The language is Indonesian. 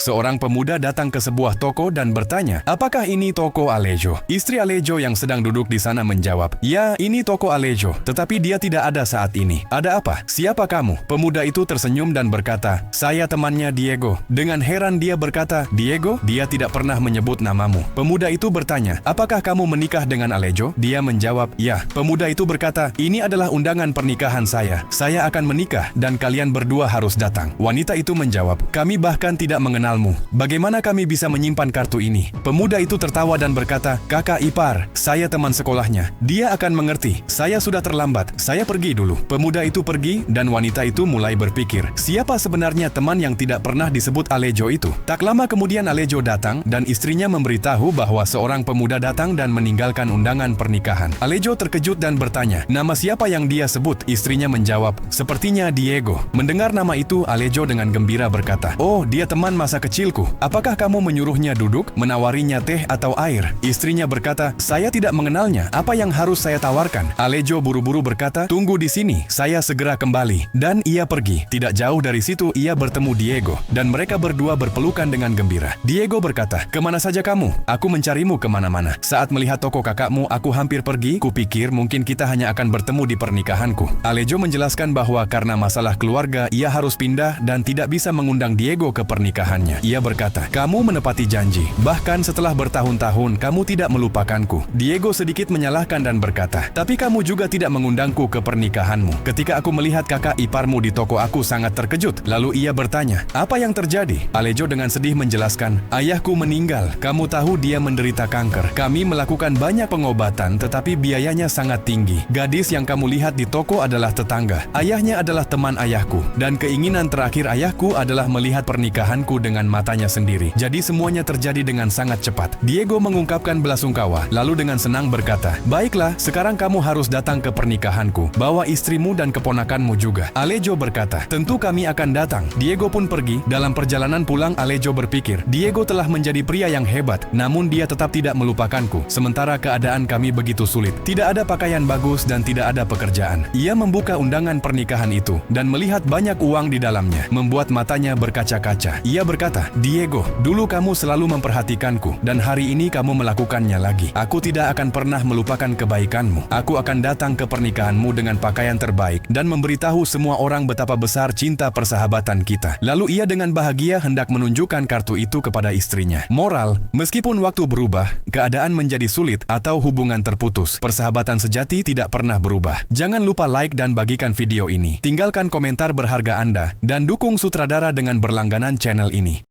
Seorang pemuda datang ke sebuah toko dan bertanya, "Apakah ini toko Alejo?" Istri Alejo yang sedang duduk di sana menjawab, "Ya, ini toko Alejo, tetapi dia tidak ada saat ini." "Ada apa? Siapa kamu?" Pemuda itu tersenyum dan berkata, "Saya temannya Diego." Dengan heran dia berkata, "Diego? Dia tidak pernah menyebut namamu." Pemuda itu bertanya, "Apakah kamu menikah dengan Alejo?" Dia menjawab, "Ya." Pemuda itu berkata, "Ini adalah undangan pernikahan saya. Saya akan menikah dan kalian berdua harus datang." Wanita itu menjawab, "Kami bahkan tidak mengenalmu. Bagaimana kami bisa menyimpan kartu ini?" Pemuda itu tertawa dan berkata, "Kakak ipar, saya teman sekolahnya. Dia akan mengerti. Saya sudah terlambat. Saya pergi dulu." Pemuda itu pergi dan wanita itu mulai berpikir, siapa sebenarnya teman yang tidak pernah disebut Alejo itu? Tak lama kemudian Alejo datang dan istrinya memberitahu bahwa seorang pemuda datang dan meninggalkan undangan pernikahan. Alejo terkejut dan bertanya, "Nama siapa yang dia sebut?" Istrinya menjawab, "Sepertinya Diego." Mendengar nama itu, Alejo dengan gembira berkata, "Oh, dia teman masa kecilku. Apakah kamu menyuruhnya duduk, menawarinya teh atau air?" Istrinya berkata, "Saya tidak mengenalnya. Apa yang harus saya tawarkan?" Alejo buru-buru berkata, "Tunggu di sini, saya segera kembali." Dan ia pergi. Tidak jauh dari situ, ia bertemu Diego, dan mereka berdua berpelukan dengan gembira. Diego berkata, "Kemana saja kamu? Aku mencarimu kemana-mana. Saat melihat toko kakakmu, aku hampir pergi. Kupikir mungkin kita hanya akan bertemu di pernikahanku." Alejo menjelaskan bahwa karena masalah keluarga, ia harus pindah dan tidak bisa mengundang Diego ke pernikahannya. Ia berkata, "Kamu menepati janji. Bahkan setelah bertahun-tahun, kamu tidak melupakanku." Diego sedikit menyalahkan dan berkata, "Tapi kamu juga tidak mengundangku ke pernikahanmu." "Ketika aku melihat kakak iparmu di toko, aku sangat terkejut." Lalu ia bertanya, "Apa yang terjadi?" Alejo dengan sedih menjelaskan, "Ayahku meninggal. Kamu tahu dia menderita kanker. Kami melakukan banyak pengobatan, tetapi biayanya sangat tinggi. Gadis yang kamu lihat di toko adalah tetangga. Ayahnya adalah teman ayahku. Dan keinginan terakhir ayahku adalah melihat pernikahanku dengan matanya sendiri. Jadi semuanya terjadi dengan sangat cepat." Diego mengungkapkan belasungkawa, lalu dengan senang berkata, "Baiklah, sekarang kamu harus datang ke pernikahanku. Bawa istrimu dan keponakanmu juga." Alejo berkata, "Tentu kami akan datang." Diego pun pergi. Dalam perjalanan pulang, Alejo berpikir, Diego telah menjadi pria yang hebat, namun dia tetap tidak melupakanku. Sementara keadaan kami begitu sulit. Tidak ada pakaian bagus dan tidak ada pekerjaan. Ia membuka undangan pernikahan itu dan melihat banyak uang di dalamnya, membuat matanya berkaca-kaca. Ia berkata, "Diego, dulu kamu selalu memperhatikanku, dan hari ini kamu melakukannya lagi. Aku tidak akan pernah melupakan kebaikanmu. Aku akan datang ke pernikahanmu dengan pakaian terbaik dan memberitahu semua orang betapa besar cinta persahabatan kita." Lalu ia dengan bahagia hendak menunjukkan kartu itu kepada istrinya. Moral, meskipun waktu berubah, keadaan menjadi sulit atau hubungan terputus, persahabatan sejati tidak pernah berubah. Jangan lupa like dan bagikan video ini. Tinggalkan komentar berharga Anda dan dukung sutradara dengan berlangganan channel ini.